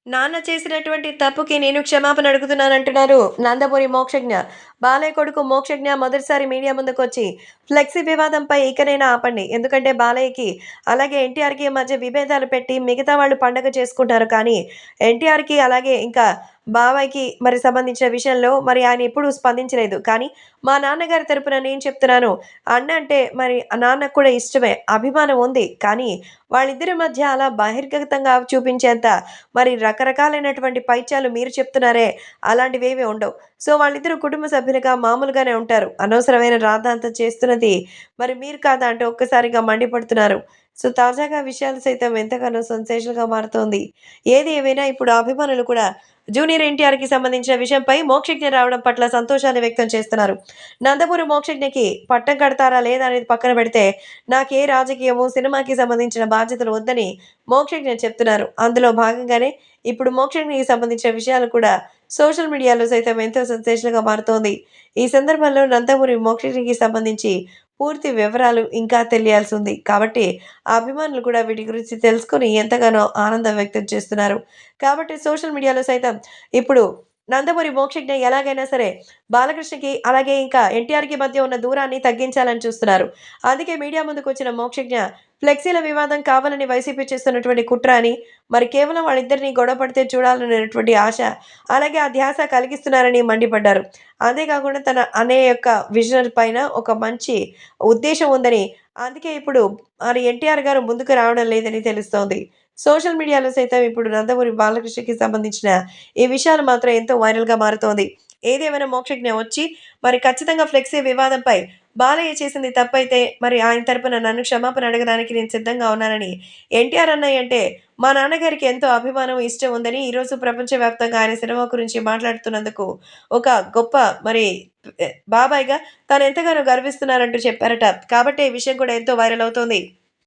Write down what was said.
నాన్న చేసినటువంటి తప్పుకి నేను క్షమాపణ అడుగుతున్నానంటున్నారు నందమూరి మోక్షజ్ఞ. బాలయ్య కొడుకు మోక్షజ్ఞ మొదటిసారి మీడియా ముందుకొచ్చి ఫ్లెక్సీ వివాదంపై ఇకనైనా ఆపండి. ఎందుకంటే బాలయ్యకి, అలాగే ఎన్టీఆర్‌కి మధ్య విభేదాలు పెట్టి మిగతా వాళ్ళు పండగ చేసుకుంటారు. కానీ ఎన్టీఆర్‌కి అలాగే ఇంకా బాబాయ్‌కి మరి సంబంధించిన విషయంలో మరి ఆయన ఎప్పుడూ స్పందించలేదు. కానీ మా నాన్నగారి తరపున నేను చెప్తున్నాను. అన్న అంటే మరి నాన్నకు కూడా ఇష్టమే. అభిమానం ఉంది. కానీ వాళ్ళిద్దరి మధ్య అలా బహిర్గతంగా చూపించేంత మరి రకరకాలైనటువంటి పైత్యాలు మీరు చెప్తున్నారే, అలాంటివేవి ఉండవు. సో, వాళ్ళిద్దరూ కుటుంబ సభ్యులుగా మామూలుగానే ఉంటారు. అనవసరమైన రాద్ధాంతం చేస్తున్నది మరి మీరు కాదా అంటూ ఒక్కసారిగా మండిపడుతున్నారు. సో, తాజాగా విషయాలు సైతం ఎంతగానో సెన్సేషన్‌గా మారుతోంది. ఏది ఏమైనా ఇప్పుడు అభిమానులు కూడా జూనియర్ ఎన్టీఆర్‌కి సంబంధించిన విషయంపై మోక్షజ్ఞ రావడం పట్ల సంతోషాన్ని వ్యక్తం చేస్తున్నారు. నందమూరి మోక్షజ్ఞకి పట్టం కడతారా లేదా అనేది పక్కన పెడితే, నాకే రాజకీయము, సినిమాకి సంబంధించిన బాధ్యతలు వద్దని మోక్షజ్ఞ చెప్తున్నారు. అందులో భాగంగానే ఇప్పుడు మోక్షజ్ఞకి సంబంధించిన విషయాలు కూడా సోషల్ మీడియాలో సైతం ఎంతో సెన్సేషన్‌గా మారుతోంది. ఈ సందర్భంలో నందమూరి మోక్షజ్ఞకి సంబంధించి పూర్తి వివరాలు ఇంకా తెలియాల్సి ఉంది. కాబట్టి ఆ అభిమానులు కూడా వీటి గురించి తెలుసుకొని ఎంతగానో ఆనందం వ్యక్తం చేస్తున్నారు. కాబట్టి సోషల్ మీడియాలో సైతం ఇప్పుడు నందమూరి మోక్షజ్ఞ ఎలాగైనా సరే బాలకృష్ణకి, అలాగే ఇంకా ఎన్టీఆర్‌కి మధ్య ఉన్న దూరాన్ని తగ్గించాలని చూస్తున్నారు. అందుకే మీడియా ముందుకొచ్చిన మోక్షజ్ఞ ఫ్లెక్సీల వివాదం కావాలని వైసీపీ చేస్తున్నటువంటి కుట్ర అని, మరి కేవలం వాళ్ళిద్దరిని గొడవ పడితే చూడాలనేటువంటి ఆశ, అలాగే ఆ ధ్యాస కలిగిస్తున్నారని మండిపడ్డారు. అంతేకాకుండా తన అన్నయ్య యొక్క విజన్ పైన ఒక మంచి ఉద్దేశ్యం ఉందని, అందుకే ఇప్పుడు మరి ఎన్టీఆర్ గారు ముందుకు రావడం లేదని తెలుస్తోంది. సోషల్ మీడియాలో సైతం ఇప్పుడు నందమూరి బాలకృష్ణకి సంబంధించిన ఈ విషయాలు మాత్రం ఎంతో వైరల్‌గా మారుతోంది. ఏదేమైనా మోక్షజ్ఞ వచ్చి మరి ఖచ్చితంగా ఫ్లెక్సీ వివాదంపై బాలయ్య చేసింది తప్పైతే మరి ఆయన తరపున నన్ను క్షమాపణ అడగడానికి నేను సిద్ధంగా ఉన్నానని, ఎన్టీఆర్ అన్నయ్య అంటే మా నాన్నగారికి ఎంతో అభిమానం, ఇష్టం ఉందని ఈరోజు ప్రపంచవ్యాప్తంగా ఆయన సినిమా గురించి మాట్లాడుతున్నందుకు ఒక గొప్ప మరి బాబాయిగా తాను ఎంతగానో గర్విస్తున్నారంటూ చెప్పారట. కాబట్టే ఈ విషయం కూడా ఎంతో వైరల్ అవుతోంది.